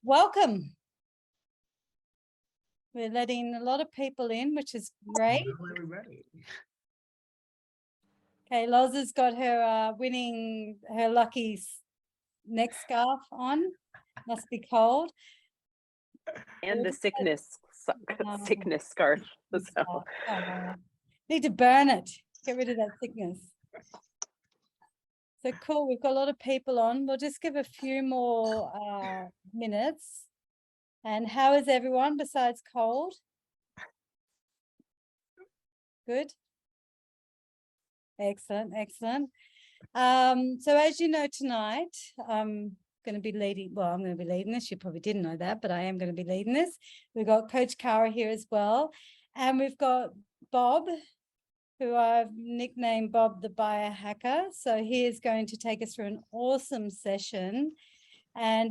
welcome. We're letting a lot of people in, which is great. Hello, everybody. Okay, Loz has got her winning her lucky neck scarf on. Must be cold. And the sickness scarf. So. Need to burn it. Get rid of that sickness. So cool. We've got a lot of people on. We'll just give a few more minutes. And how is everyone besides cold? Good. Excellent, excellent. So as you know, tonight I'm going to be leading. Well, I'm going to be leading this. You probably didn't know that, but I am going to be leading this. We've got Coach Kara here as well, and we've got Bob, who I've nicknamed Bob the Biohacker. So he is going to take us through an awesome session. And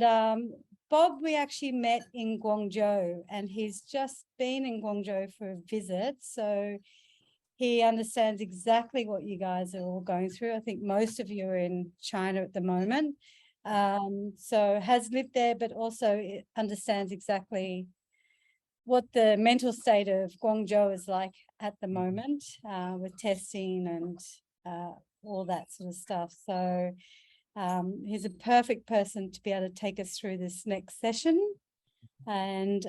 Bob, we actually met in Guangzhou, and he's just been in Guangzhou for a visit. So he understands exactly what you guys are all going through. I think most of you are in China at the moment. So has lived there, but also understands exactly what the mental state of Guangzhou is like at the moment with testing and all that sort of stuff. So he's a perfect person to be able to take us through this next session. And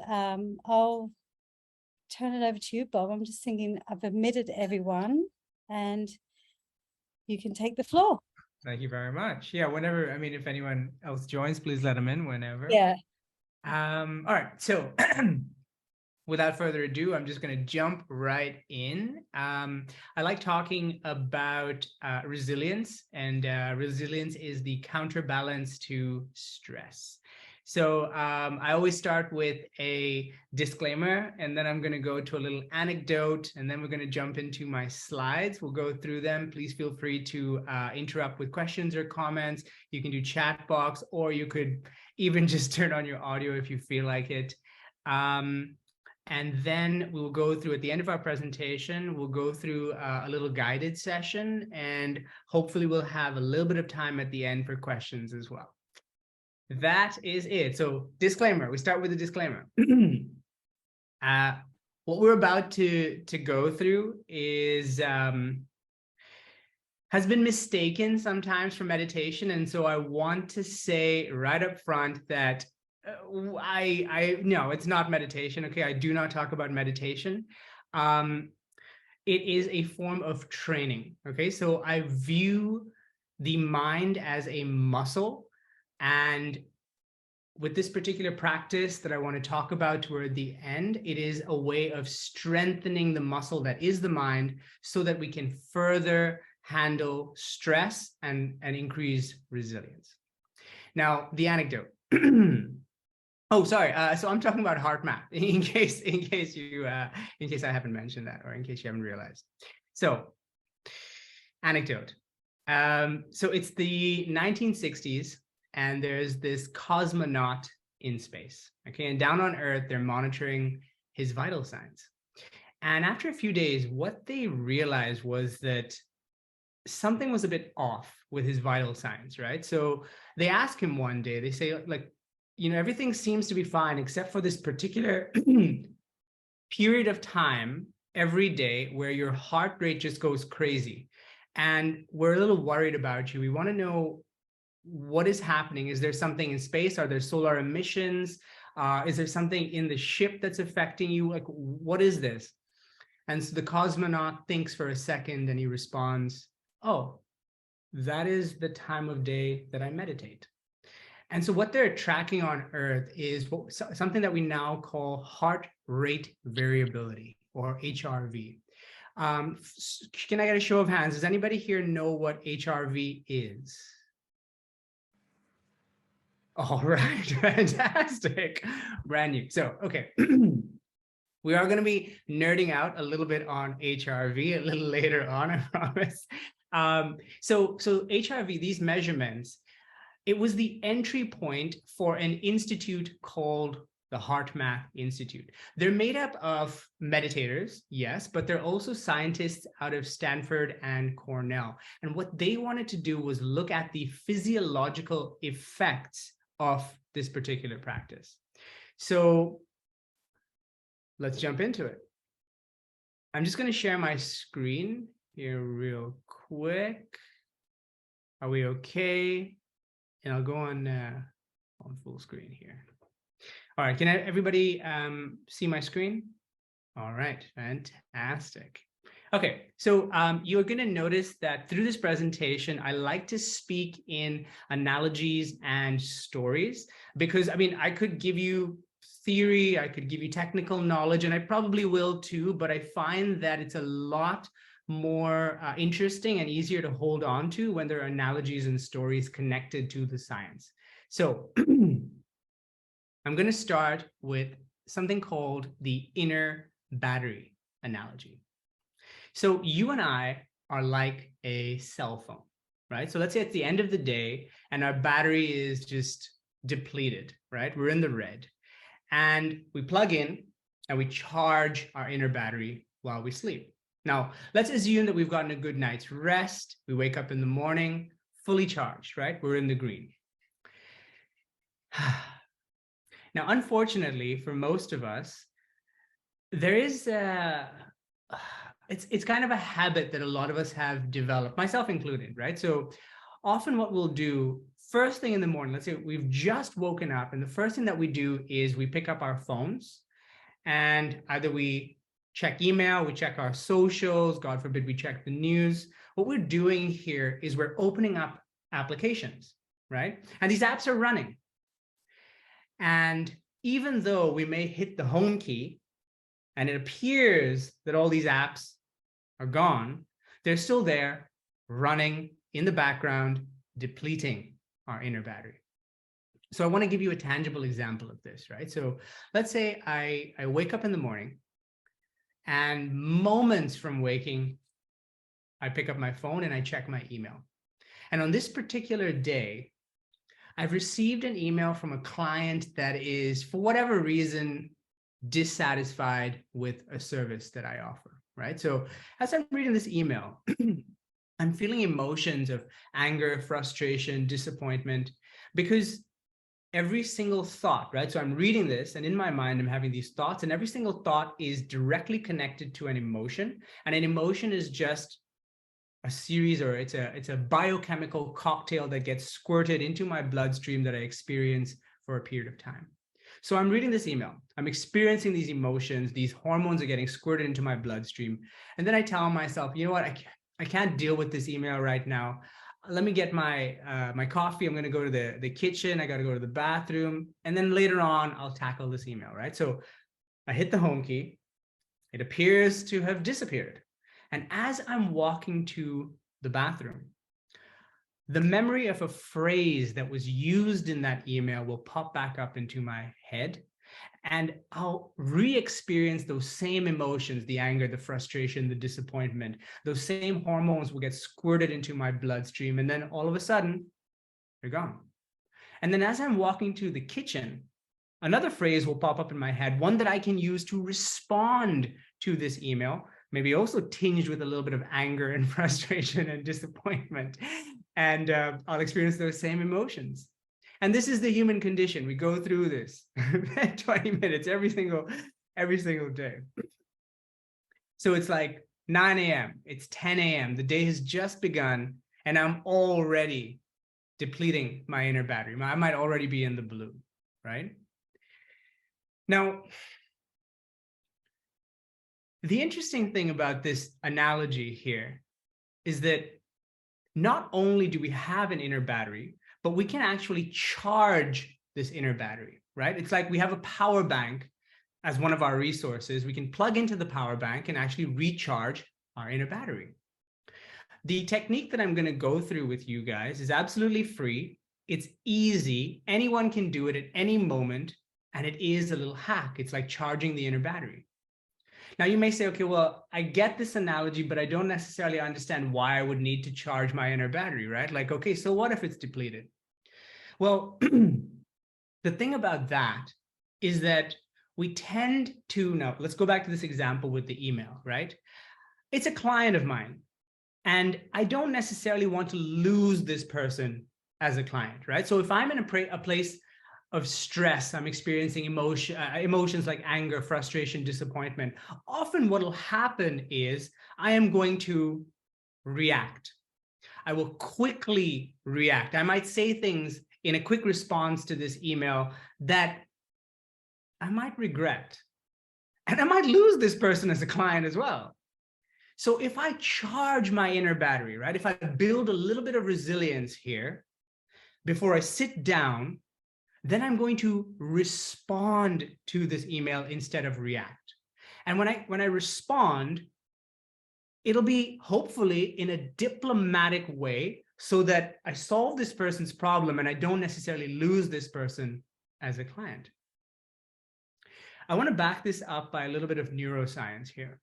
I'll turn it over to you, Bob. I'm just thinking I've admitted everyone and you can take the floor. Thank you very much. Yeah, whenever, I mean, if anyone else joins, please let them in whenever. Yeah. All right, so without further ado, I'm just going to jump right in. I like talking about resilience, and resilience is the counterbalance to stress. So I always start with a disclaimer, and then I'm going to go to a little anecdote, and then we're going to jump into my slides. We'll go through them. Please feel free to interrupt with questions or comments. You can do chat box, or you could even just turn on your audio if you feel like it. And then we'll go through, at the end of our presentation, we'll go through a little guided session, and hopefully we'll have a little bit of time at the end for questions as well. That is it. So disclaimer, we start with a disclaimer. What we're about to go through is has been mistaken sometimes for meditation. And so I want to say right up front that no, it's not meditation. Okay, I do not talk about meditation. It is a form of training. Okay, so I view the mind as a muscle. And with this particular practice that I want to talk about toward the end, it is a way of strengthening the muscle that is the mind so that we can further handle stress and increase resilience. Now, the anecdote. Oh, sorry. So I'm talking about HeartMath in case I haven't mentioned that, or in case you haven't realized. So, anecdote. So it's the 1960s. And there's this cosmonaut in space, okay? And down on Earth, they're monitoring his vital signs. And after a few days, what they realized was that something was a bit off with his vital signs, right? So they ask him one day, they say, like, you know, everything seems to be fine except for this particular period of time every day where your heart rate just goes crazy. And we're a little worried about you. We want to know what is happening. Is there something in space? Are there solar emissions? Is there something in the ship that's affecting you? Like, what is this? And so the cosmonaut thinks for a second and he responds, oh, that is the time of day that I meditate. And so what they're tracking on Earth is something that we now call heart rate variability, or HRV. Can I get a show of hands? Does anybody here know what HRV is? All right, fantastic, brand new. So, okay, we are going to be nerding out a little bit on HRV a little later on, I promise. So HRV, these measurements, it was the entry point for an institute called the HeartMath Institute. They're made up of meditators, yes, but they're also scientists out of Stanford and Cornell. And what they wanted to do was look at the physiological effects of this particular practice. So let's jump into it. I'm just going to share my screen here real quick. Are we okay? And I'll go on full screen here. All right, can everybody see my screen? All right, fantastic. Okay, so you're going to notice that through this presentation, I like to speak in analogies and stories because, I mean, I could give you theory, I could give you technical knowledge, and I probably will too, but I find that it's a lot more interesting and easier to hold on to when there are analogies and stories connected to the science. So I'm going to start with something called the inner battery analogy. So you and I are like a cell phone, right? So let's say it's the end of the day and our battery is just depleted, right? We're in the red and we plug in and we charge our inner battery while we sleep. Now, let's assume that we've gotten a good night's rest. We wake up in the morning, fully charged, right? We're in the green. Now, unfortunately, for most of us, there is it's kind of a habit that a lot of us have developed, myself included, right? So often what we'll do first thing in the morning, let's say we've just woken up, and the first thing that we do is we pick up our phones and either we check email, we check our socials, God forbid we check the news. What we're doing here is we're opening up applications, right? And these apps are running. And even though we may hit the home key and it appears that all these apps are gone, they're still there running in the background, depleting our inner battery. So I want to give you a tangible example of this, right? So let's say I wake up in the morning and moments from waking, I pick up my phone and I check my email. And on this particular day, I've received an email from a client that is, for whatever reason, dissatisfied with a service that I offer, right? So as I'm reading this email, I'm feeling emotions of anger, frustration, disappointment, because every single thought, right? So I'm reading this and in my mind, I'm having these thoughts, and every single thought is directly connected to an emotion. And an emotion is just a series, or it's a biochemical cocktail that gets squirted into my bloodstream that I experience for a period of time. So I'm reading this email, I'm experiencing these emotions, these hormones are getting squirted into my bloodstream. And then I tell myself, you know what, I can't deal with this email right now. Let me get my my coffee. I'm going to go to the kitchen. I got to go to the bathroom. And then later on, I'll tackle this email, right? So I hit the home key. It appears to have disappeared. And as I'm walking to the bathroom, the memory of a phrase that was used in that email will pop back up into my head. And I'll re-experience those same emotions, the anger, the frustration, the disappointment. Those same hormones will get squirted into my bloodstream. And then all of a sudden, they're gone. And then as I'm walking to the kitchen, another phrase will pop up in my head, one that I can use to respond to this email, maybe also tinged with a little bit of anger and frustration and disappointment. And I'll experience those same emotions. And this is the human condition. We go through this 20 minutes every single day. So it's like 9 a.m. It's 10 a.m. The day has just begun, and I'm already depleting my inner battery. I might already be in the blue, right? Now, the interesting thing about this analogy here is that not only do we have an inner battery, but we can actually charge this inner battery, right? It's like we have a power bank as one of our resources. We can plug into the power bank and actually recharge our inner battery. The technique that I'm going to go through with you guys is absolutely free. It's easy. Anyone can do it at any moment. And it is a little hack. It's like charging the inner battery. Now you may say, okay, well, I get this analogy, but I don't necessarily understand why I would need to charge my inner battery, right? Like, okay, so what if it's depleted? Well, the thing about that is that we tend to, now let's go back to this example with the email, right? It's a client of mine, and I don't necessarily want to lose this person as a client, right? So if I'm in a place of stress, I'm experiencing emotions like anger, frustration, disappointment, often what will happen is I am going to react. I will quickly react. I might say things in a quick response to this email that I might regret. And I might lose this person as a client as well. So if I charge my inner battery, right? If I build a little bit of resilience here before I sit down, then I'm going to respond to this email instead of react. And when I respond, it'll be hopefully in a diplomatic way so that I solve this person's problem and I don't necessarily lose this person as a client. I want to back this up by a little bit of neuroscience here.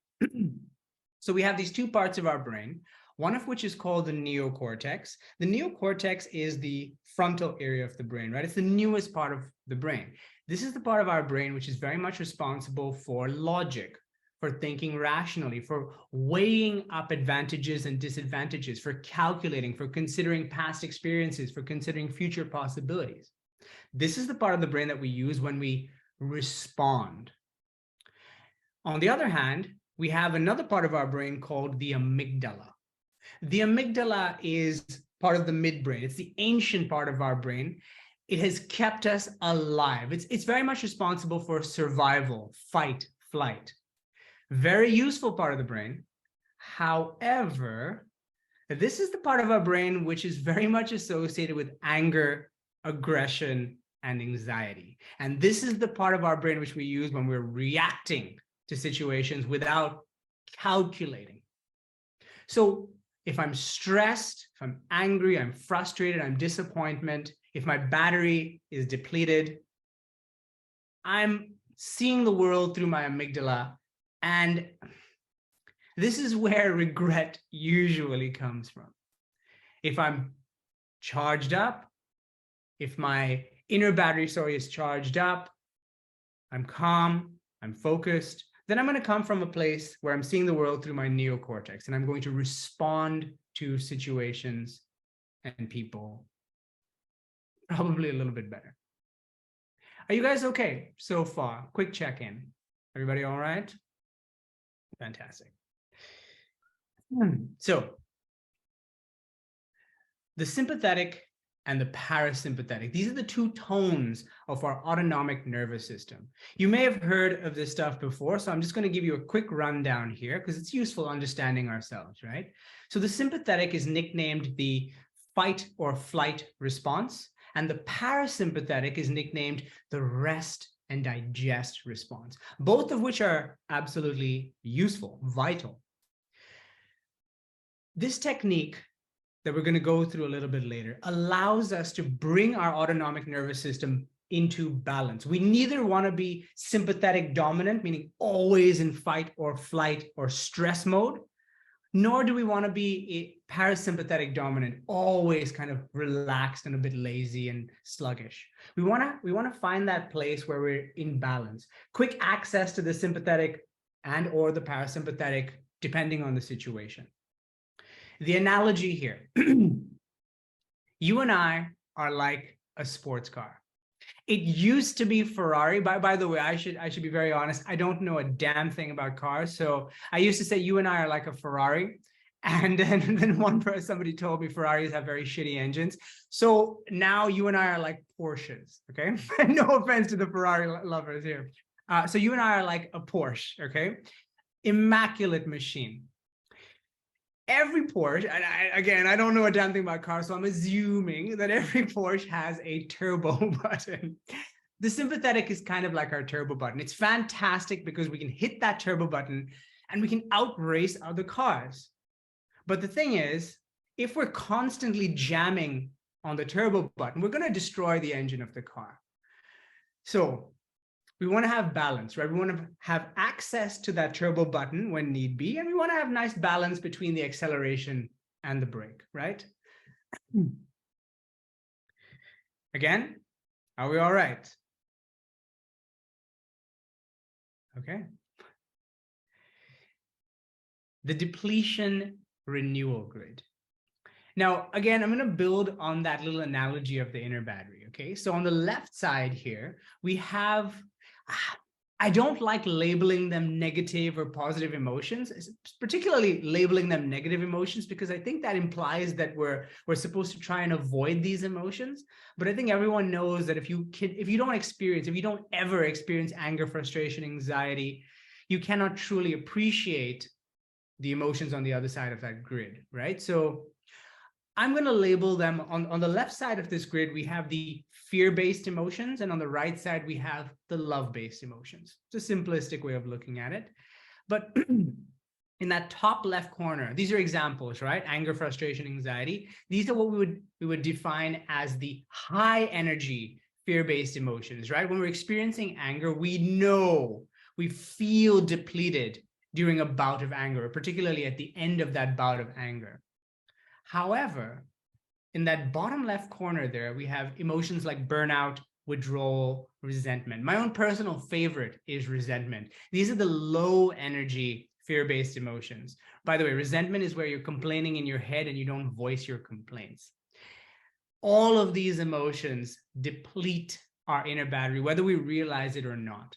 So we have these two parts of our brain, one of which is called the neocortex. The neocortex is the frontal area of the brain, right? It's the newest part of the brain. This is the part of our brain which is very much responsible for logic, for thinking rationally, for weighing up advantages and disadvantages, for calculating, for considering past experiences, for considering future possibilities. This is the part of the brain that we use when we respond. On the other hand, we have another part of our brain called the amygdala. The amygdala is part of the midbrain. It's the ancient part of our brain. It has kept us alive. It's very much responsible for survival, fight, flight. Very useful part of the brain. However, this is the part of our brain which is very much associated with anger, aggression, and anxiety. And this is the part of our brain which we use when we're reacting to situations without calculating. So if I'm stressed, if I'm angry, I'm frustrated, I'm disappointed, if my battery is depleted, I'm seeing the world through my amygdala. And this is where regret usually comes from. If I'm charged up, if my inner battery, is charged up, I'm calm, I'm focused, then I'm going to come from a place where I'm seeing the world through my neocortex, and I'm going to respond to situations and people probably a little bit better. Are you guys okay so far? Quick check-in. Everybody all right? Fantastic. So the sympathetic and the parasympathetic, these are the two tones of our autonomic nervous system. You may have heard of this stuff before, so I'm just going to give you a quick rundown here because it's useful understanding ourselves, right? So the sympathetic is nicknamed the fight or flight response, and the parasympathetic is nicknamed the rest and digest response, both of which are absolutely useful, vital. This technique that we're going to go through a little bit later allows us to bring our autonomic nervous system into balance. We neither want to be sympathetic dominant, meaning always in fight or flight or stress mode, nor do we want to be a parasympathetic dominant, always kind of relaxed and a bit lazy and sluggish. We want to find that place where we're in balance. Quick access to the sympathetic and or the parasympathetic, depending on the situation. The analogy here, you and I are like a sports car. It used to be Ferrari. By the way, I should be very honest. I don't know a damn thing about cars. So I used to say you and I are like a Ferrari. And then somebody told me Ferraris have very shitty engines. So now you and I are like Porsches, okay? No offense to the Ferrari lovers here. So you and I are like a Porsche, okay? Immaculate machine. Every Porsche, and I don't know a damn thing about cars, so I'm assuming that every Porsche has a turbo button. The sympathetic is kind of like our turbo button. It's fantastic because we can hit that turbo button and we can outrace other cars. But the thing is, if we're constantly jamming on the turbo button, we're going to destroy the engine of the car. So we want to have balance, right? We want to have access to that turbo button when need be, and we want to have nice balance between the acceleration and the brake, right? Again, are we all right? Okay. The depletion renewal grid. Now, again, I'm going to build on that little analogy of the inner battery. Okay. So on the left side here, we have, I don't like labeling them negative or positive emotions, particularly labeling them negative emotions, because I think that implies that we're supposed to try and avoid these emotions. But I think everyone knows that if you don't ever experience anger, frustration, anxiety, you cannot truly appreciate the emotions on the other side of that grid, right? So I'm going to label them on the left side of this grid. We have the fear-based emotions, and on the right side, we have the love-based emotions. It's a simplistic way of looking at it. But in that top left corner, these are examples, right? Anger, frustration, anxiety. These are what we would define as the high energy fear-based emotions, right? When we're experiencing anger, we feel depleted during a bout of anger, particularly at the end of that bout of anger. However, in that bottom left corner there, we have emotions like burnout, withdrawal, resentment. My own personal favorite is resentment. These are the low energy fear-based emotions. By the way, resentment is where you're complaining in your head and you don't voice your complaints. All of these emotions deplete our inner battery, whether we realize it or not.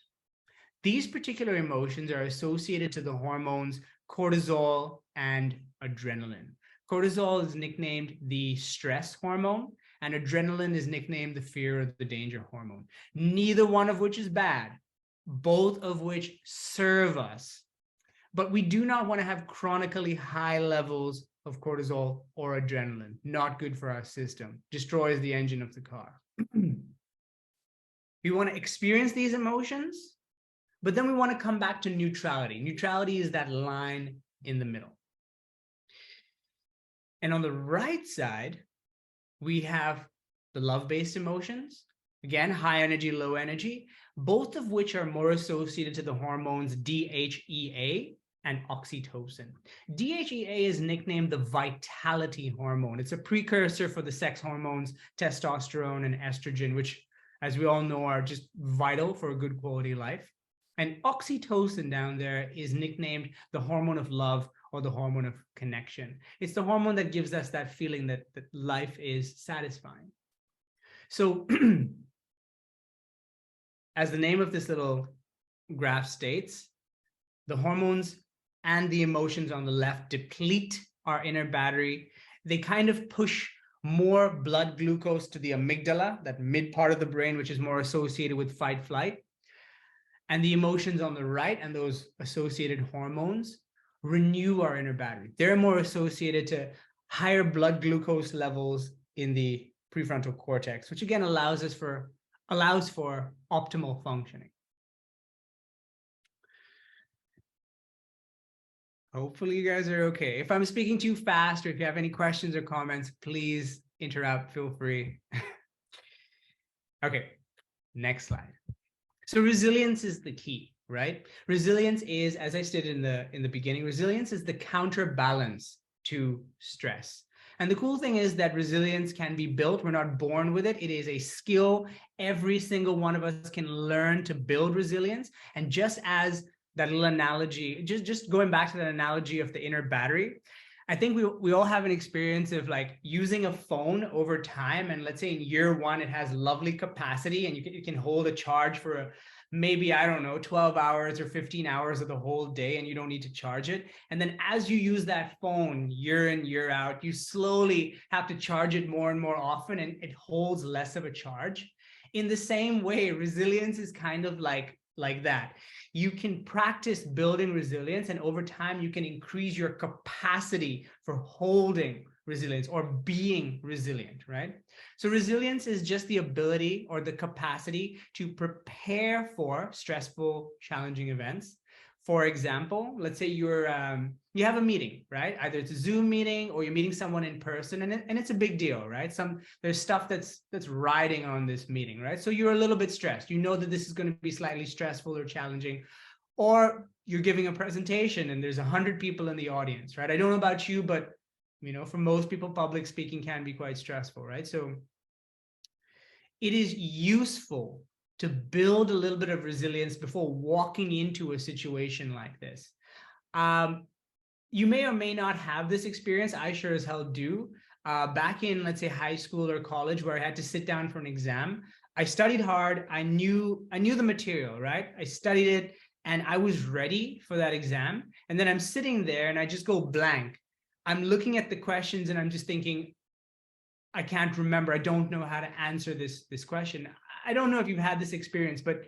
These particular emotions are associated to the hormones cortisol and adrenaline. Cortisol is nicknamed the stress hormone, and adrenaline is nicknamed the fear or the danger hormone. Neither one of which is bad, both of which serve us. But we do not want to have chronically high levels of cortisol or adrenaline. Not good for our system. Destroys the engine of the car. We want to experience these emotions, but then we want to come back to neutrality. Neutrality is that line in the middle. And on the right side, we have the love-based emotions. Again, high energy, low energy, both of which are more associated to the hormones DHEA and oxytocin. DHEA is nicknamed the vitality hormone. It's a precursor for the sex hormones, testosterone and estrogen, which, as we all know, are just vital for a good quality life. And oxytocin down there is nicknamed the hormone of love or the hormone of connection. It's the hormone that gives us that feeling that life is satisfying. So as the name of this little graph states, the hormones and the emotions on the left deplete our inner battery. They kind of push more blood glucose to the amygdala, that mid part of the brain, which is more associated with fight flight. And the emotions on the right and those associated hormones renew our inner battery. They're more associated to higher blood glucose levels in the prefrontal cortex, which again allows for optimal functioning. Hopefully you guys are okay. If I'm speaking too fast or if you have any questions or comments, please interrupt, feel free. Okay, next slide. So resilience is the key, right? Resilience is, as I stated in the beginning, resilience is the counterbalance to stress. And the cool thing is that resilience can be built. We're not born with it. It is a skill. Every single one of us can learn to build resilience. And just as that little analogy, just going back to that analogy of the inner battery, I think we all have an experience of like using a phone over time. And let's say in year one, it has lovely capacity and you can hold a charge for maybe, I don't know, 12 hours or 15 hours of the whole day, and you don't need to charge it. And then as you use that phone year in, year out, you slowly have to charge it more and more often, and it holds less of a charge. In the same way, resilience is kind of like that. You can practice building resilience, and over time, you can increase your capacity for holding resilience or being resilient, right? So resilience is just the ability or the capacity to prepare for stressful, challenging events. For example, let's say you have a meeting, right? Either it's a Zoom meeting or you're meeting someone in person, and it's a big deal, right? There's stuff that's riding on this meeting, right? So you're a little bit stressed. You know that this is going to be slightly stressful or challenging, or you're giving a presentation and there's 100 people in the audience, right? I don't know about you, but for most people, public speaking can be quite stressful, right? So it is useful to build a little bit of resilience before walking into a situation like this. You may or may not have this experience. I sure as hell do. back in, let's say, high school or college, where I had to sit down for an exam. I studied hard. I knew the material, right? I studied it and I was ready for that exam. And then I'm sitting there and I just go blank. I'm looking at the questions and I'm just thinking, I can't remember. I don't know how to answer this question. I don't know if you've had this experience, but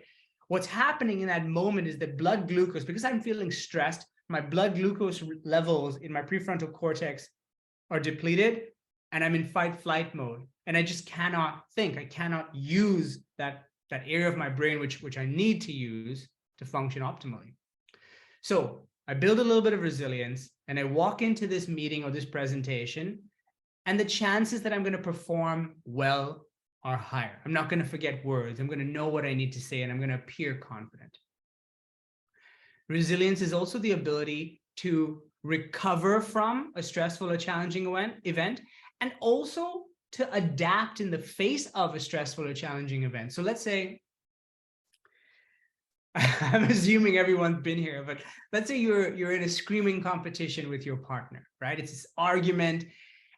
what's happening in that moment is that blood glucose, because I'm feeling stressed, my blood glucose levels in my prefrontal cortex are depleted and I'm in fight flight mode. And I just cannot think. I cannot use that area of my brain, which I need to use to function optimally. So I build a little bit of resilience and I walk into this meeting or this presentation, and the chances that I'm going to perform well are higher. I'm not going to forget words. I'm going to know what I need to say and I'm going to appear confident. Resilience is also the ability to recover from a stressful or challenging event, and also to adapt in the face of a stressful or challenging event. So let's say, I'm assuming everyone's been here, but let's say you're in a screaming competition with your partner, right? It's this argument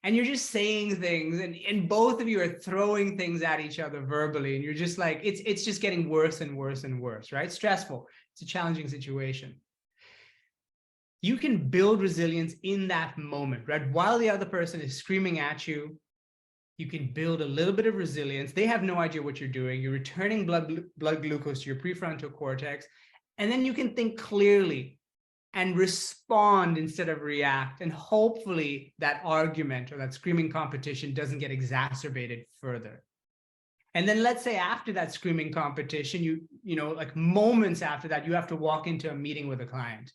and you're just saying things and both of you are throwing things at each other verbally. And you're just like, it's just getting worse and worse and worse, right? Stressful. It's a challenging situation. You can build resilience in that moment, right? While the other person is screaming at you, you can build a little bit of resilience. They have no idea what you're doing. You're returning blood glucose to your prefrontal cortex, and then you can think clearly and respond instead of react. And hopefully that argument or that screaming competition doesn't get exacerbated further. And then let's say after that screaming competition, you know, like moments after that, you have to walk into a meeting with a client.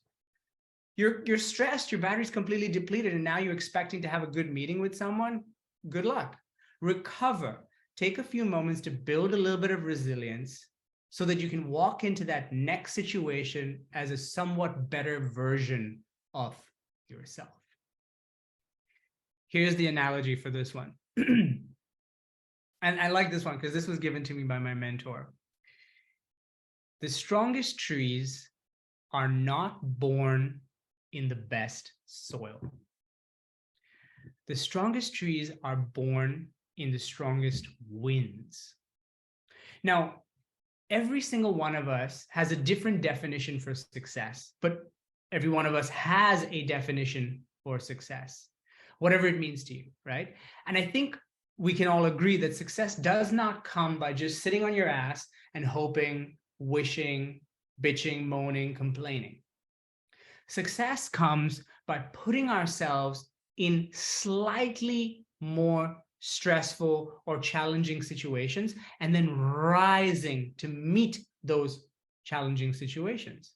You're stressed, your battery's completely depleted, and now you're expecting to have a good meeting with someone. Good luck. Recover. Take a few moments to build a little bit of resilience so that you can walk into that next situation as a somewhat better version of yourself. Here's the analogy for this one. And I like this one because this was given to me by my mentor. The strongest trees are not born in the best soil. The strongest trees are born in the strongest winds. Now, every single one of us has a different definition for success, but every one of us has a definition for success, whatever it means to you, right? And I think we can all agree that success does not come by just sitting on your ass and hoping, wishing, bitching, moaning, complaining. Success comes by putting ourselves in slightly more stressful or challenging situations and then rising to meet those challenging situations.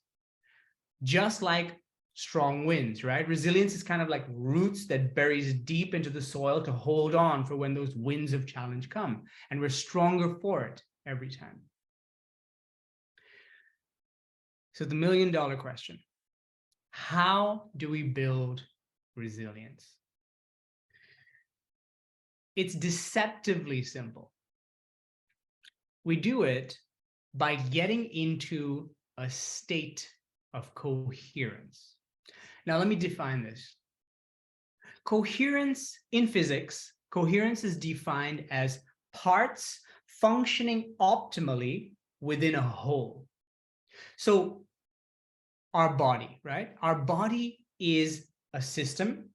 Just like strong winds, right? Resilience is kind of like roots that buries deep into the soil to hold on for when those winds of challenge come. And we're stronger for it every time. So the $1 million question, how do we build resilience? It's deceptively simple. We do it by getting into a state of coherence. Now, let me define this. Coherence in physics, coherence is defined as parts functioning optimally within a whole. So our body, right? Our body is a system.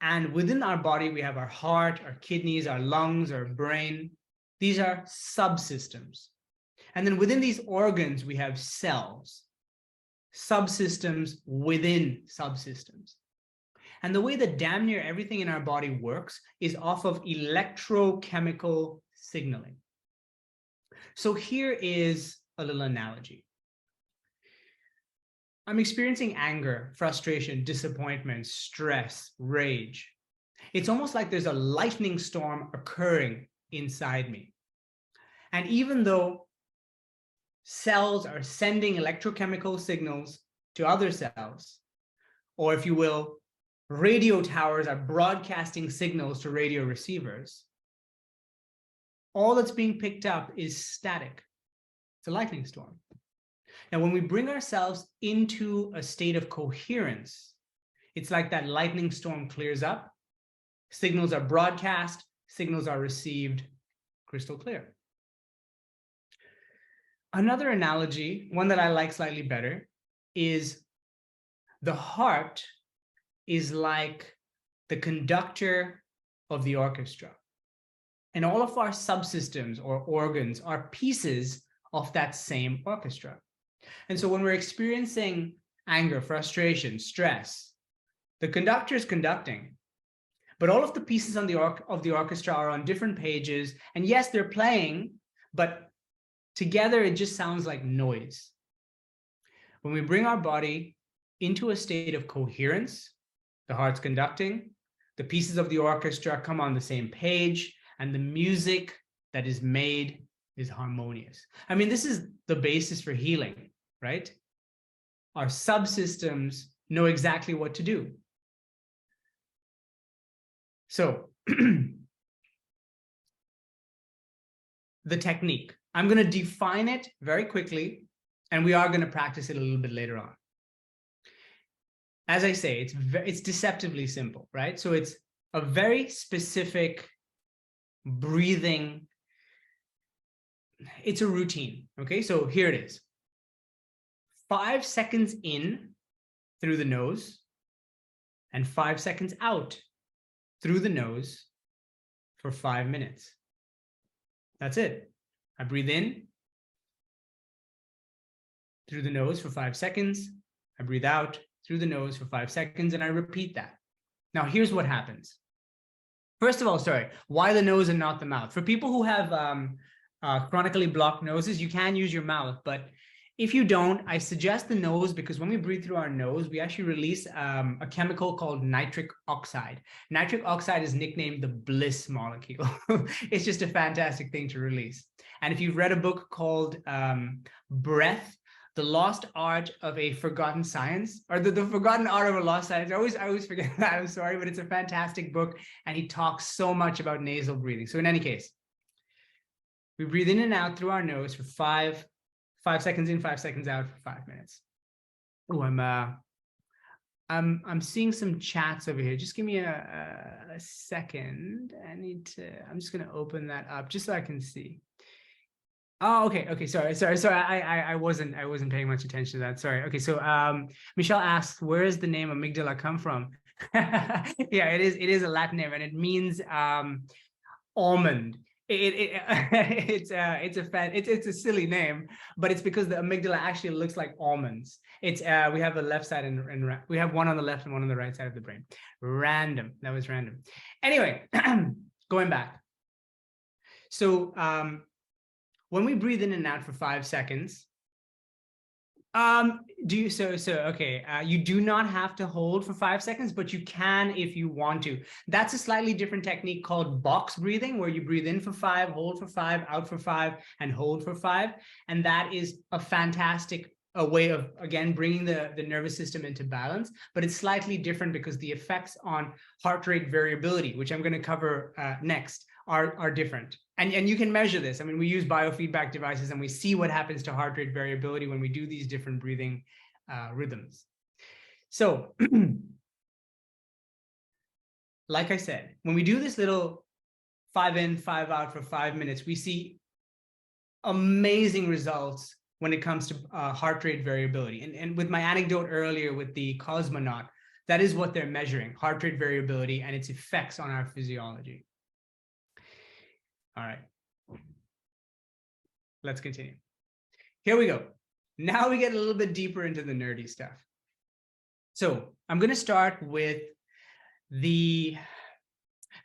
And within our body, we have our heart, our kidneys, our lungs, our brain. These are subsystems. And then within these organs, we have cells, subsystems within subsystems. And the way that damn near everything in our body works is off of electrochemical signaling. So here is a little analogy. I'm experiencing anger, frustration, disappointment, stress, rage. It's almost like there's a lightning storm occurring inside me. And even though cells are sending electrochemical signals to other cells, or if you will, radio towers are broadcasting signals to radio receivers, all that's being picked up is static. It's a lightning storm. Now, when we bring ourselves into a state of coherence, it's like that lightning storm clears up Signals are broadcast, signals are received, crystal clear. Another analogy, one that I like slightly better, is the heart is like the conductor of the orchestra. And all of our subsystems or organs are pieces of that same orchestra. And so when we're experiencing anger, frustration, stress, the conductor is conducting, but all of the pieces on of the orchestra are on different pages. And yes, they're playing, but together it just sounds like noise. When we bring our body into a state of coherence, the heart's conducting, the pieces of the orchestra come on the same page, and the music that is made is harmonious. I mean, this is the basis for healing, right? Our subsystems know exactly what to do. So the technique, I'm going to define it very quickly, and we are going to practice it a little bit later on. As I say, it's deceptively simple, right? So it's a very specific breathing. It's a routine. Okay, so here it is. 5 seconds in through the nose and 5 seconds out through the nose for 5 minutes. That's it. I breathe in through the nose for 5 seconds. I breathe out through the nose for 5 seconds, and I repeat that. Now, here's what happens. First of all, why the nose and not the mouth? For people who have chronically blocked noses, you can use your mouth, but if you don't, I suggest the nose, because when we breathe through our nose, we actually release a chemical called nitric oxide. Nitric oxide is nicknamed the bliss molecule. It's just a fantastic thing to release. And if you've read a book called Breath, The Lost Art of a Forgotten Science, or the Forgotten Art of a Lost Science, I always forget that, I'm sorry, but it's a fantastic book, and he talks so much about nasal breathing. So in any case, we breathe in and out through our nose for 5 seconds in, 5 seconds out for 5 minutes. Oh, I'm seeing some chats over here. Just give me a second. I'm just gonna open that up just so I can see. Oh, okay. Sorry. I wasn't paying much attention to that. Sorry. Okay, so Michelle asks, where does the name amygdala come from? Yeah, it is a Latin name, and it means almond. It's a silly name, but it's because the amygdala actually looks like almonds. It's we have the left side and we have one on the left and one on the right side of the brain. Random. That was random. Anyway, going back. So when we breathe in and out for 5 seconds, you do not have to hold for 5 seconds, but you can if you want to. That's a slightly different technique called box breathing, where you breathe in for 5, hold for 5, out for 5, and hold for 5. And that is a fantastic way of, again, bringing the nervous system into balance, but it's slightly different because the effects on heart rate variability, which I'm going to cover next, are different. And you can measure this. I mean, we use biofeedback devices, and we see what happens to heart rate variability when we do these different breathing rhythms. So, like I said, when we do this little 5 in, 5 out for 5 minutes, we see amazing results when it comes to heart rate variability. And with my anecdote earlier with the cosmonaut, that is what they're measuring, heart rate variability and its effects on our physiology. All right, let's continue. Here we go. Now we get a little bit deeper into the nerdy stuff. So I'm going to start with the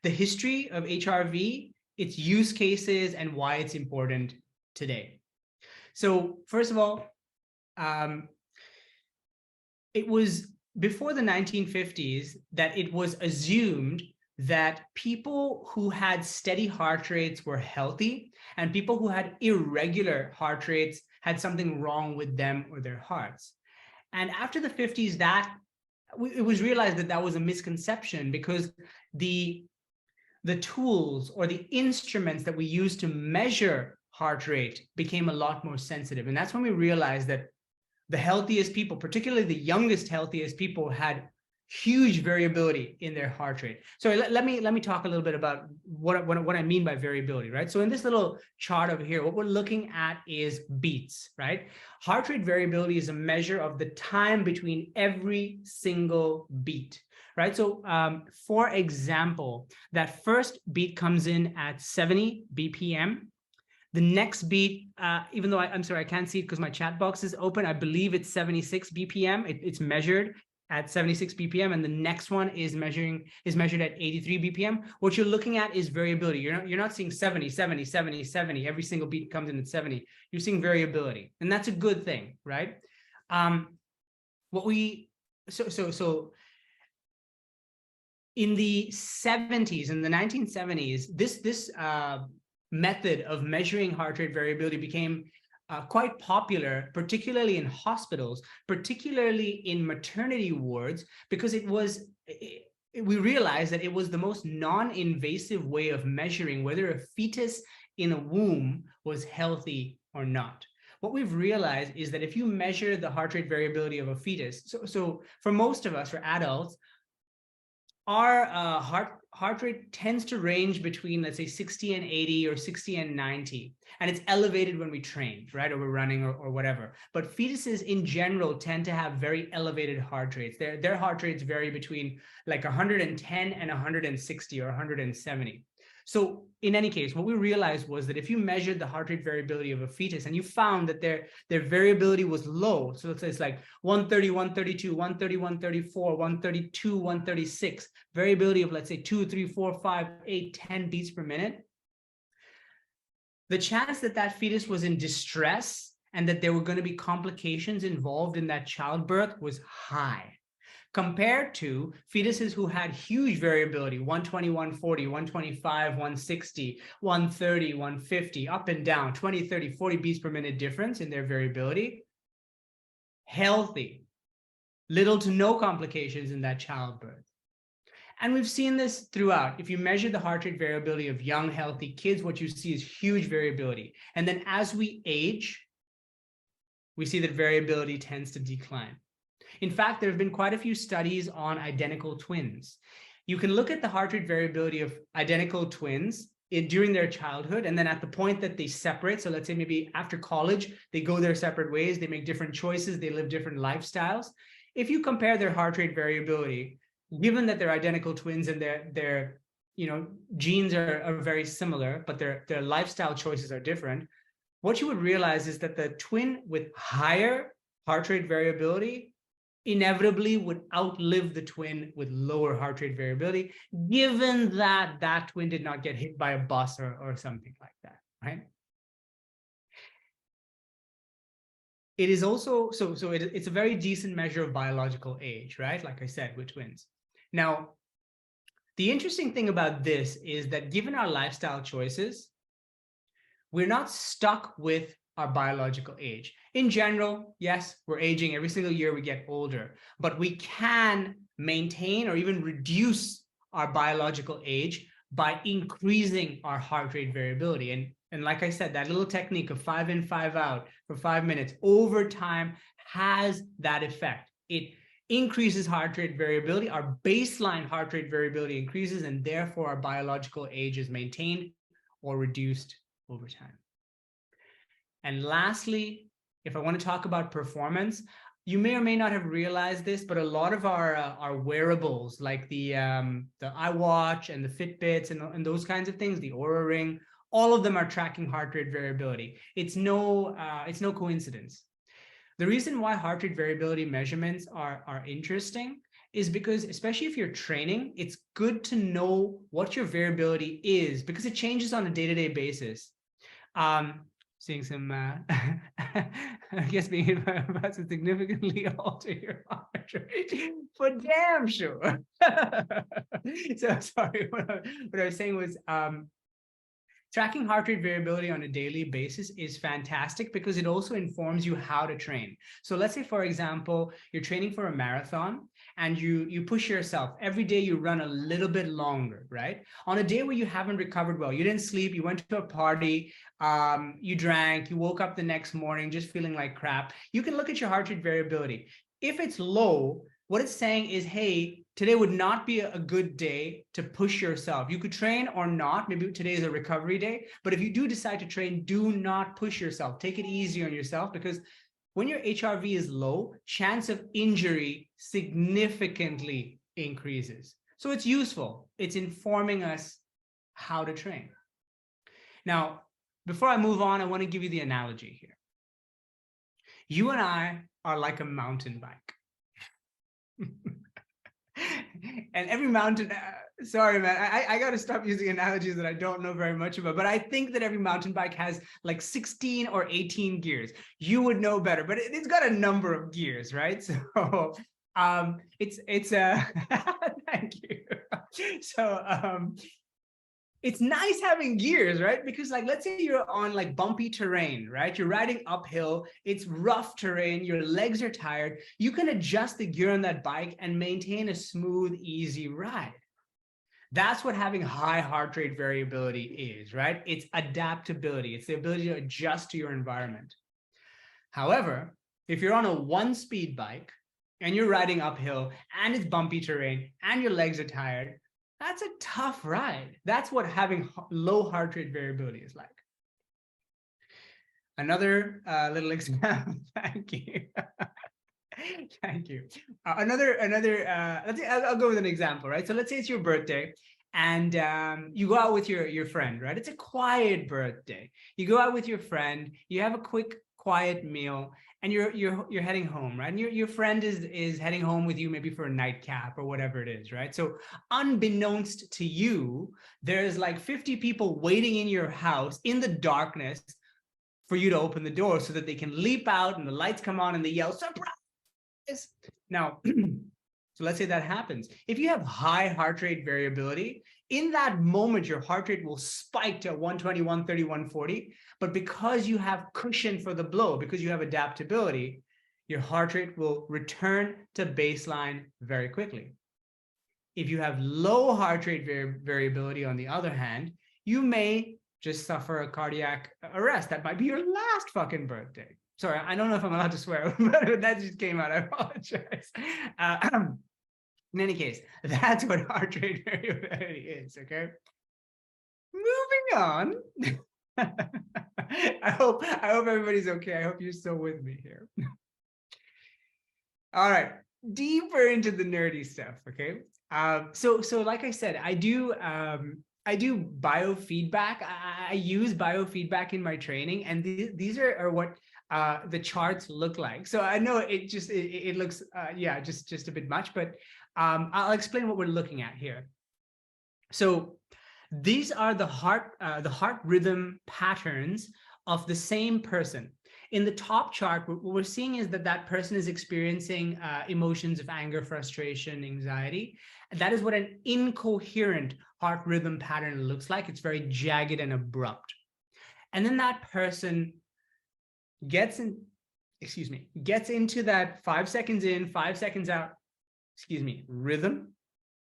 history of HRV, its use cases, and why it's important today. So first of all, it was before the 1950s that it was assumed that people who had steady heart rates were healthy, and people who had irregular heart rates had something wrong with them or their hearts. And after the 50s, it was realized that that was a misconception, because the tools or the instruments that we use to measure heart rate became a lot more sensitive. And that's when we realized that the healthiest people, particularly the youngest, healthiest people, had huge variability in their heart rate. So let me talk a little bit about what I mean by variability, right? So in this little chart over here, what we're looking at is beats, right? Heart rate variability is a measure of the time between every single beat, right? So for example, that first beat comes in at 70 BPM. The next beat, even though I'm sorry, I can't see it because my chat box is open, I believe it's 76 BPM. It's measured at 76 BPM, and the next one is measured at 83 BPM. What you're looking at is variability. You're not seeing 70, 70, 70, 70. Every single beat comes in at 70. You're seeing variability, and that's a good thing, right? So in the 70s, in the 1970s, this method of measuring heart rate variability became quite popular, particularly in hospitals, particularly in maternity wards, because we realized that it was the most non-invasive way of measuring whether a fetus in a womb was healthy or not. What we've realized is that if you measure the heart rate variability of a fetus, so for most of us, for adults, our heart rate tends to range between, let's say, 60 and 80 or 60 and 90. And it's elevated when we train, right? Or we're running or whatever. But fetuses in general tend to have very elevated heart rates. Their heart rates vary between like 110 and 160 or 170. So in any case, what we realized was that if you measured the heart rate variability of a fetus and you found that their variability was low, so let's say it's like 130, 132, 130, 134, 132, 136, variability of, let's say, 2, 3, 4, 5, 8, 10 beats per minute, the chance that that fetus was in distress and that there were going to be complications involved in that childbirth was high, compared to fetuses who had huge variability, 120, 140, 125, 160, 130, 150, up and down, 20, 30, 40 beats per minute difference in their variability. Healthy, little to no complications in that childbirth. And we've seen this throughout. If you measure the heart rate variability of young, healthy kids, what you see is huge variability. And then as we age, we see that variability tends to decline. In fact, there have been quite a few studies on identical twins. You can look at the heart rate variability of identical twins during their childhood, and then at the point that they separate, so let's say maybe after college, they go their separate ways, they make different choices, they live different lifestyles. If you compare their heart rate variability, given that they're identical twins and their genes are very similar, but their lifestyle choices are different, what you would realize is that the twin with higher heart rate variability inevitably would outlive the twin with lower heart rate variability, given that that twin did not get hit by a bus or something like that, right? It is also, it's a very decent measure of biological age, right? Like I said, with twins. Now, the interesting thing about this is that given our lifestyle choices, we're not stuck with our biological age. In general, yes, we're aging. Every single year we get older, but we can maintain or even reduce our biological age by increasing our heart rate variability. And like I said, that little technique of 5 in, 5 out for 5 minutes over time has that effect. It increases heart rate variability. Our baseline heart rate variability increases, and therefore our biological age is maintained or reduced over time. And lastly, if I want to talk about performance, you may or may not have realized this, but a lot of our wearables, like the iWatch and the Fitbits and those kinds of things, the Oura Ring, all of them are tracking heart rate variability. It's no coincidence. The reason why heart rate variability measurements are interesting is because, especially if you're training, it's good to know what your variability is, because it changes on a day-to-day basis. Seeing some, I guess being about to significantly alter your heart rate, for damn sure. So sorry, what I was saying was, tracking heart rate variability on a daily basis is fantastic because it also informs you how to train. So let's say, for example, you're training for a marathon and you push yourself. Every day you run a little bit longer, right? On a day where you haven't recovered well, you didn't sleep, you went to a party, you drank, you woke up the next morning just feeling like crap, you can look at your heart rate variability. If it's low, what it's saying is, hey, today would not be a good day to push yourself. You could train or not. Maybe today is a recovery day. But if you do decide to train, do not push yourself. Take it easy on yourself, because when your HRV is low, chance of injury significantly increases. So it's useful. It's informing us how to train. Now, before I move on, I want to give you the analogy here. You and I are like a mountain bike. And every mountain, sorry, man, I got to stop using analogies that I don't know very much about, but I think that every mountain bike has like 16 or 18 gears. You would know better, but it's got a number of gears, right? So it's thank you. So it's nice having gears, right? Because like, let's say you're on like bumpy terrain, right? You're riding uphill, it's rough terrain, your legs are tired. You can adjust the gear on that bike and maintain a smooth, easy ride. That's what having high heart rate variability is, right? It's adaptability. It's the ability to adjust to your environment. However, if you're on a 1-speed bike and you're riding uphill and it's bumpy terrain and your legs are tired, that's a tough ride. That's what having low heart rate variability is like. Another little example. Thank you. Thank you. Let's say I'll go with an example, right? So let's say it's your birthday and you go out with your friend, right? It's a quiet birthday. You go out with your friend, you have a quick, quiet meal, and you're heading home, right? And your friend is heading home with you, maybe for a nightcap or whatever it is, right? So unbeknownst to you, there's like 50 people waiting in your house in the darkness for you to open the door so that they can leap out and the lights come on and they yell, "Surprise!" Now, so let's say that happens. If you have high heart rate variability, in that moment, your heart rate will spike to 120, 130, 140. But because you have cushion for the blow, because you have adaptability, your heart rate will return to baseline very quickly. If you have low heart rate variability, on the other hand, you may just suffer a cardiac arrest. That might be your last fucking birthday. Sorry, I don't know if I'm allowed to swear, but that just came out. I apologize. In any case, that's what heart rate variability is, okay? Moving on. I hope everybody's okay. I hope you're still with me here. All right, deeper into the nerdy stuff, okay? So like I said, I do biofeedback. I use biofeedback in my training, and these are what the charts look like. So I know it looks yeah, just a bit much, but I'll explain what we're looking at here. So these are the heart rhythm patterns of the same person. In the top chart, what we're seeing is that person is experiencing emotions of anger, frustration, anxiety. And that is what an incoherent heart rhythm pattern looks like. It's very jagged and abrupt. And then that person gets into that 5 seconds in, 5 seconds out, rhythm.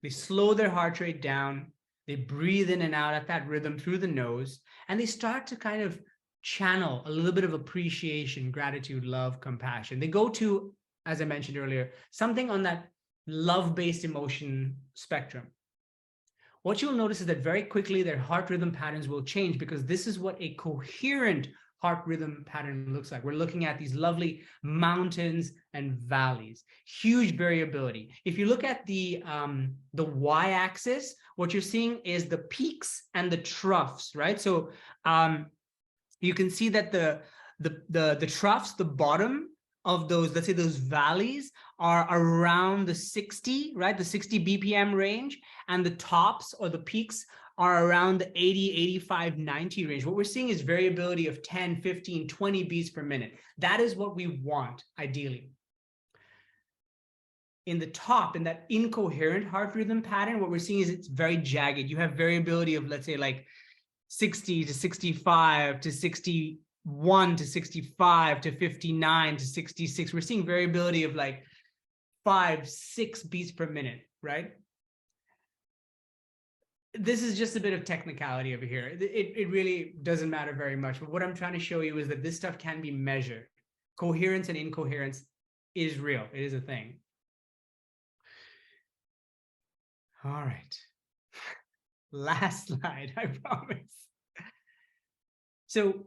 They slow their heart rate down. They breathe in and out at that rhythm through the nose, and they start to kind of channel a little bit of appreciation, gratitude, love, compassion. They go to, as I mentioned earlier, something on that love-based emotion spectrum. What you'll notice is that very quickly their heart rhythm patterns will change, because this is what a coherent heart rhythm pattern looks like. We're looking at these lovely mountains and valleys, huge variability. If you look at the y-axis, what you're seeing is the peaks and the troughs, right? So you can see that the troughs, the bottom of those, let's say those valleys, are around the 60, right? The 60 BPM range, and the tops or the peaks are around the 80, 85, 90 range. What we're seeing is variability of 10, 15, 20 beats per minute. That is what we want, ideally. In the top, in that incoherent heart rhythm pattern, what we're seeing is it's very jagged. You have variability of, let's say, like 60 to 65 to 61 to 65 to 59 to 66. We're seeing variability of like 5, 6 beats per minute, right? This is just a bit of technicality over here. It really doesn't matter very much. But what I'm trying to show you is that this stuff can be measured. Coherence and incoherence is real. It is a thing. All right. Last slide, I promise. So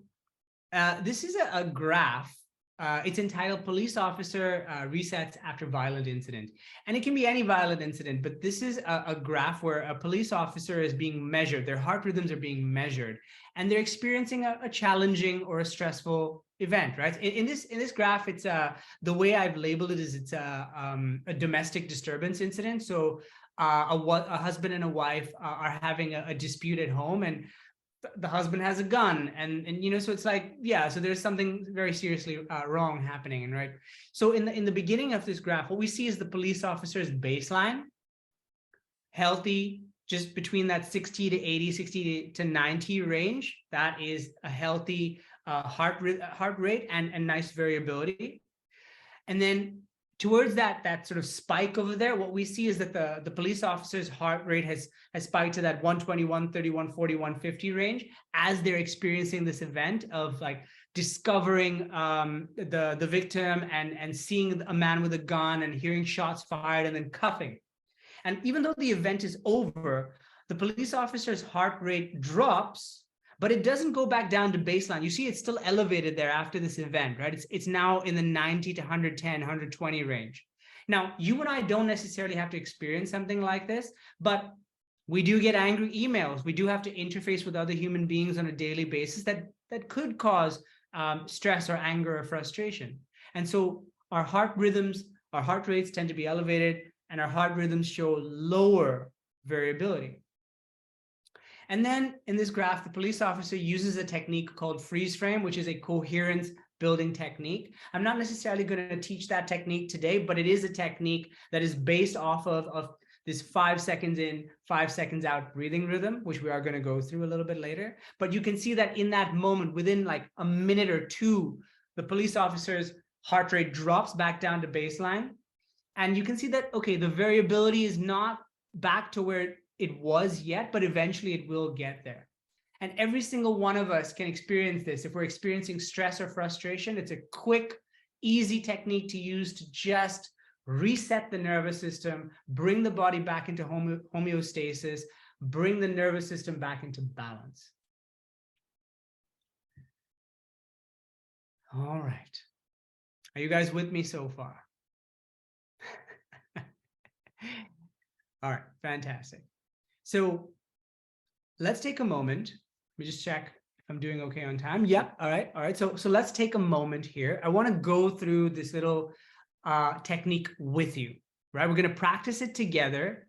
this is a graph. It's entitled Police Officer Resets After Violent Incident. And it can be any violent incident, but this is a graph where a police officer is being measured. Their heart rhythms are being measured, and they're experiencing a challenging or a stressful event, right? In this graph, it's the way I've labeled it is it's a domestic disturbance incident. So a husband and a wife are having a dispute at home, and the husband has a gun, and you know, so it's like, yeah, so there's something very seriously wrong happening. And right, so in the beginning of this graph, what we see is the police officer's baseline, healthy, just between that 60 to 80, 60 to 90 range. That is a healthy heart rate and nice variability. And then towards that sort of spike over there, what we see is that the police officer's heart rate has spiked to that 120, 130, 140, 150 range as they're experiencing this event of like discovering the victim and seeing a man with a gun and hearing shots fired and then cuffing. And even though the event is over, the police officer's heart rate drops, but it doesn't go back down to baseline. You see, it's still elevated there after this event, right? It's now in the 90 to 110, 120 range. Now, you and I don't necessarily have to experience something like this, but we do get angry emails. We do have to interface with other human beings on a daily basis that could cause stress or anger or frustration. And so our heart rhythms, our heart rates tend to be elevated, and our heart rhythms show lower variability. And then in this graph, the police officer uses a technique called freeze frame, which is a coherence building technique. I'm not necessarily going to teach that technique today, but it is a technique that is based off of this 5 seconds in, 5 seconds out breathing rhythm, which we are going to go through a little bit later. But you can see that in that moment, within like a minute or two, the police officer's heart rate drops back down to baseline. And you can see that, okay, the variability is not back to where it was yet, but eventually it will get there. And every single one of us can experience this. If we're experiencing stress or frustration, it's a quick, easy technique to use to just reset the nervous system, bring the body back into homeostasis, bring the nervous system back into balance. All right. Are you guys with me so far? All right, fantastic. So let's take a moment. Let me just check if I'm doing okay on time. Yeah, all right. So let's take a moment here. I want to go through this little technique with you, right? We're going to practice it together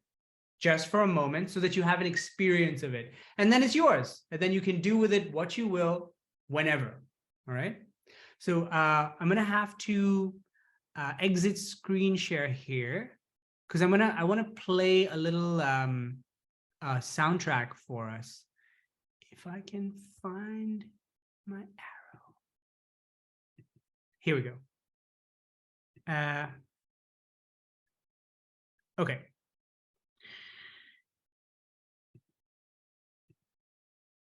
just for a moment so that you have an experience of it. And then it's yours. And then you can do with it what you will, whenever, all right? So I'm going to have to exit screen share here because I want to play a little soundtrack for us. If I can find my arrow. Here we go. Okay.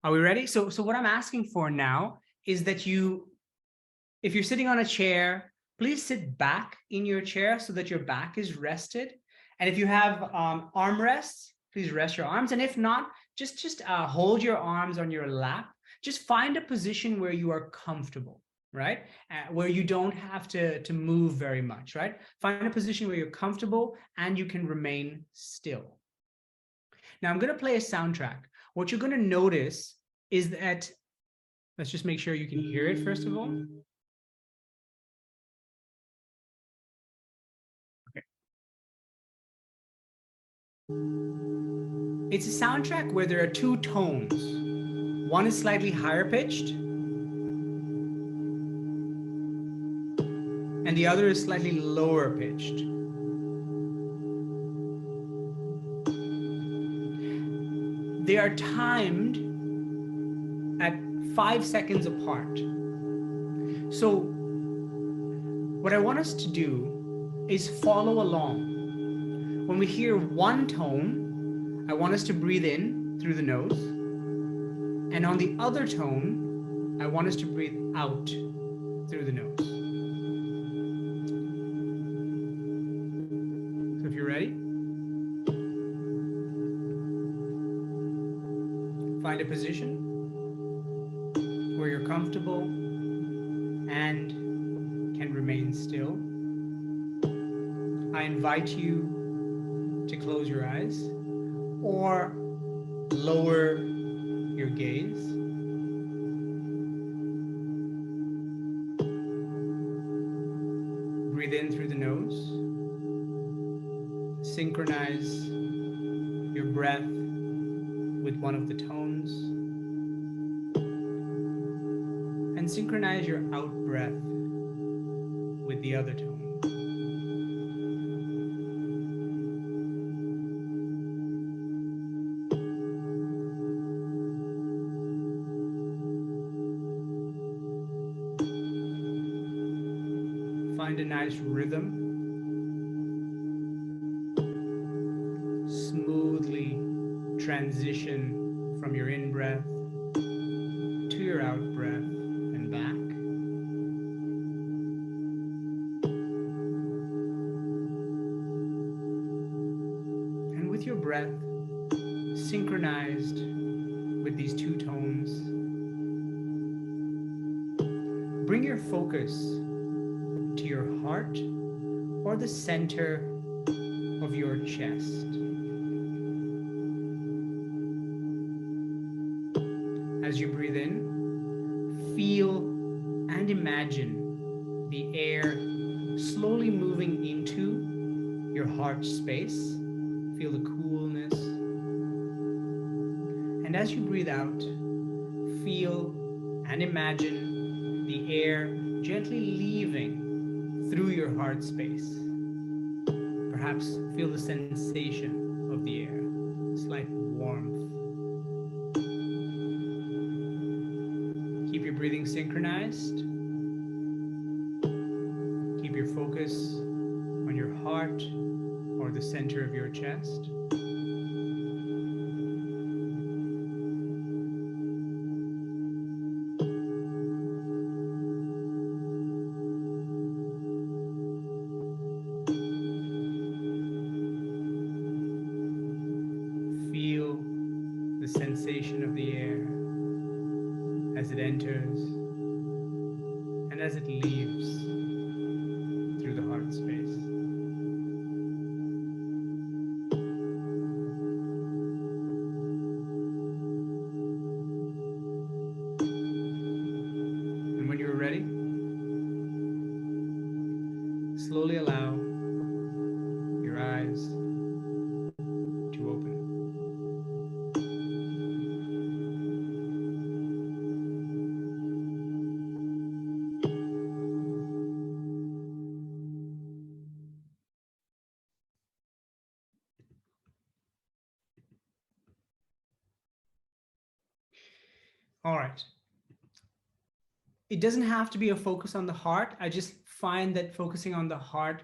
Are we ready? So what I'm asking for now is that if you're sitting on a chair, please sit back in your chair so that your back is rested. And if you have armrests, please rest your arms. And if not, just hold your arms on your lap. Just find a position where you are comfortable, right? Where you don't have to move very much, right? Find a position where you're comfortable and you can remain still. Now I'm going to play a soundtrack. What you're going to notice is that, let's just make sure you can hear it first of all. Okay. It's a soundtrack where there are two tones. One is slightly higher pitched, and the other is slightly lower pitched. They are timed at 5 seconds apart. So what I want us to do is follow along. When we hear one tone, I want us to breathe in through the nose. And on the other tone, I want us to breathe out through the nose. So if you're ready. Find a position where you're comfortable and can remain still. I invite you to close your eyes or lower your gaze. Breathe in through the nose. Synchronize your breath with one of the tones. And synchronize your out breath with the other tone. Find a nice rhythm. Smoothly transition from your in-breath to your out-breath and back. And with your breath synchronized with these two tones, bring your focus to your heart or the center of your chest. As you breathe in, feel and imagine the air slowly moving into your heart space. Feel the coolness. And as you breathe out, feel and imagine the air gently leaving through your heart space. Perhaps feel the sensation of the air, slight warmth. Keep your breathing synchronized. Keep your focus on your heart or the center of your chest. Feel the sensation of the air as it enters and as it leaves through the heart space. And when you're ready, slowly allow your eyes to open. All right. It doesn't have to be a focus on the heart. I just find that focusing on the heart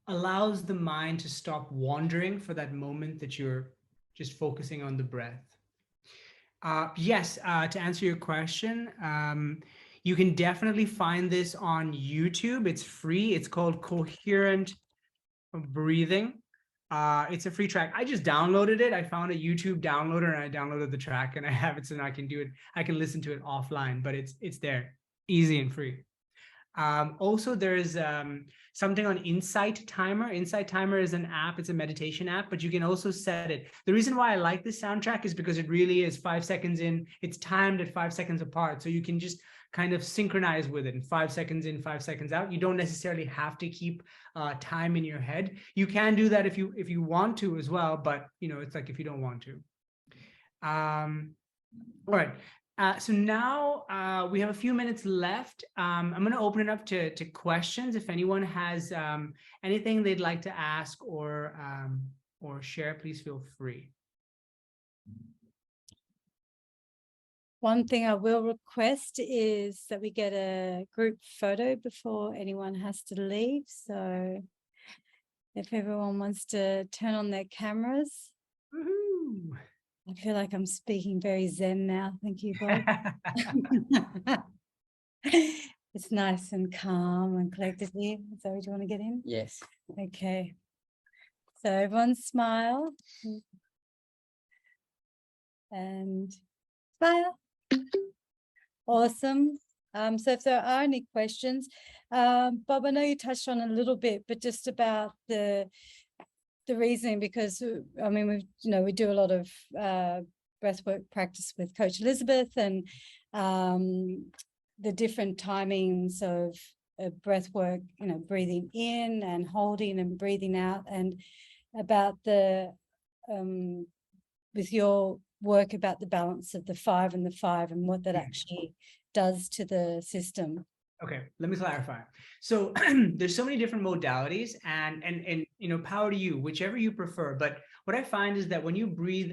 allows the mind to stop wandering for that moment that you're just focusing on the breath. Yes, to answer your question, you can definitely find this on YouTube. It's free. It's called Coherent Breathing. It's a free track. I just downloaded it. I found a YouTube downloader and I downloaded the track and I have it so now I can do it. I can listen to it offline, but it's there, easy and free. Also, there's something on Insight Timer. Insight Timer is an app. It's a meditation app, but you can also set it. The reason why I like this soundtrack is because it really is 5 seconds in. It's timed at 5 seconds apart. So you can just kind of synchronize with it in 5 seconds in, 5 seconds out. You don't necessarily have to keep time in your head. You can do that if you want to as well, but you know, it's like if you don't want to. All right. So now we have a few minutes left. I'm going to open it up to questions. If anyone has anything they'd like to ask or share, please feel free. One thing I will request is that we get a group photo before anyone has to leave. So if everyone wants to turn on their cameras. Woohoo! I feel like I'm speaking very Zen now. Thank you, Bob. It's nice and calm and collected here. So do you want to get in? Yes. Okay. So everyone smile. And Smile. Awesome. So if there are any questions, Bob, I know you touched on a little bit, but just about the reasoning, because I mean, we do a lot of breathwork practice with Coach Elizabeth, and the different timings of breathwork, breathing in and holding and breathing out, and about the with your work about the balance of the 5 and the 5 and what that actually does to the system. Okay, let me clarify. So there's so many different modalities, and power to you, whichever you prefer. But what I find is that when you breathe,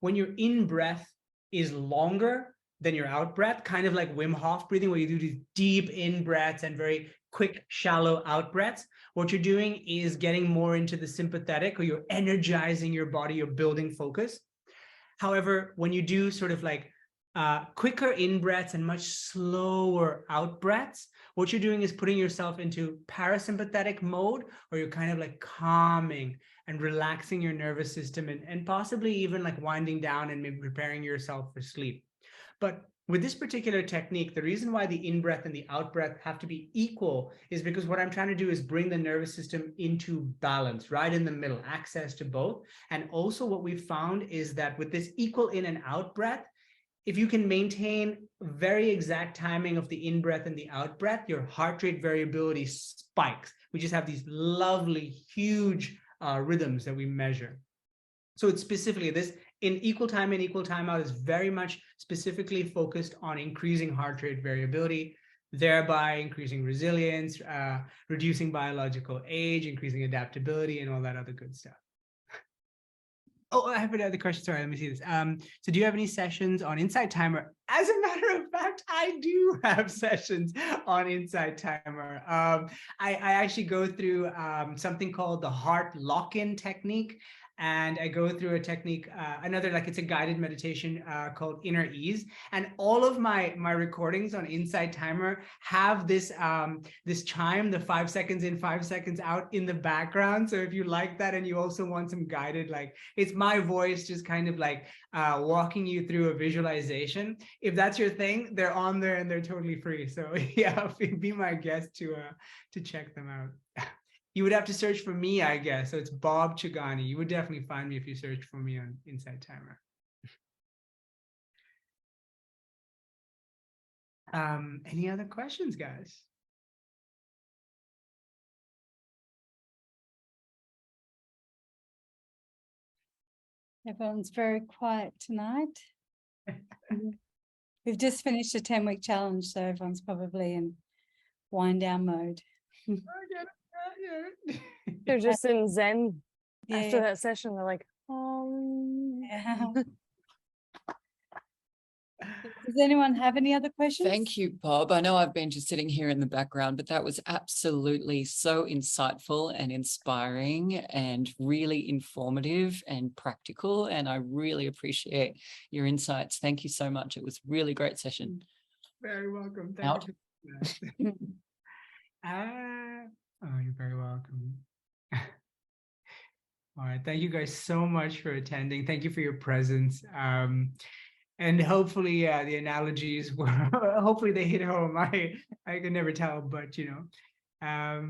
when your in breath is longer than your out breath, kind of like Wim Hof breathing, where you do these deep in breaths and very quick, shallow out breaths, what you're doing is getting more into the sympathetic, or you're energizing your body, you're building focus. However, when you do sort of like quicker in breaths and much slower out breaths, what you're doing is putting yourself into parasympathetic mode, or you're kind of like calming and relaxing your nervous system, and possibly even like winding down and maybe preparing yourself for sleep. But with this particular technique, the reason why the in-breath and the out-breath have to be equal is because what I'm trying to do is bring the nervous system into balance, right in the middle, access to both. And also what we found is that with this equal in and out breath, if you can maintain very exact timing of the in-breath and the out-breath, your heart rate variability spikes. We just have these lovely, huge rhythms that we measure. So it's specifically this in equal time and equal time out is very much specifically focused on increasing heart rate variability, thereby increasing resilience, reducing biological age, increasing adaptability, and all that other good stuff. Oh, I have another question. Sorry, let me see this. So do you have any sessions on Insight Timer? As a matter of fact, I do have sessions on Insight Timer. I actually go through something called the heart lock-in technique. And I go through a technique, it's a guided meditation called Inner Ease. And all of my recordings on Insight Timer have this this chime, the 5 seconds in, 5 seconds out in the background. So if you like that and you also want some guided, like it's my voice just kind of like walking you through a visualization. If that's your thing, they're on there and they're totally free. So yeah, be my guest to check them out. You would have to search for me, I guess. So it's Bob Chugani. You would definitely find me if you search for me on Insight Timer. Any other questions, guys? Everyone's very quiet tonight. We've just finished a 10-week challenge, so everyone's probably in wind down mode. They're just in Zen Yeah, after that session. They're like, oh. yeah. Does anyone have any other questions? Thank you, Bob. I know I've been just sitting here in the background, but that was absolutely so insightful and inspiring and really informative and practical. And I really appreciate your insights. Thank you so much. It was a really great session. Very welcome. Thank you. Oh, you're very welcome. All right. Thank you guys so much for attending. Thank you for your presence. And hopefully the analogies were, hopefully they hit home. I can never tell, but I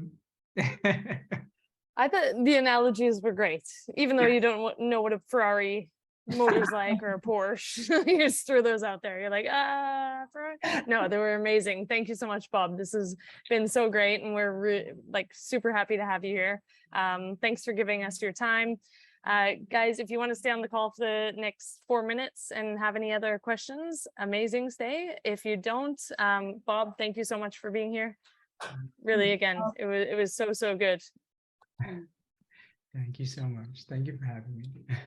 thought the analogies were great, even though you don't know what a Ferrari motor's like or a Porsche. You just throw those out there. You're like, Ferrari. No, they were amazing. Thank you so much, Bob. This has been so great, and we're super happy to have you here. Thanks for giving us your time. Guys, if you want to stay on the call for the next 4 minutes and have any other questions, amazing, stay. If you don't, Bob, thank you so much for being here. Really, again, it was so good. Thank you so much. Thank you for having me.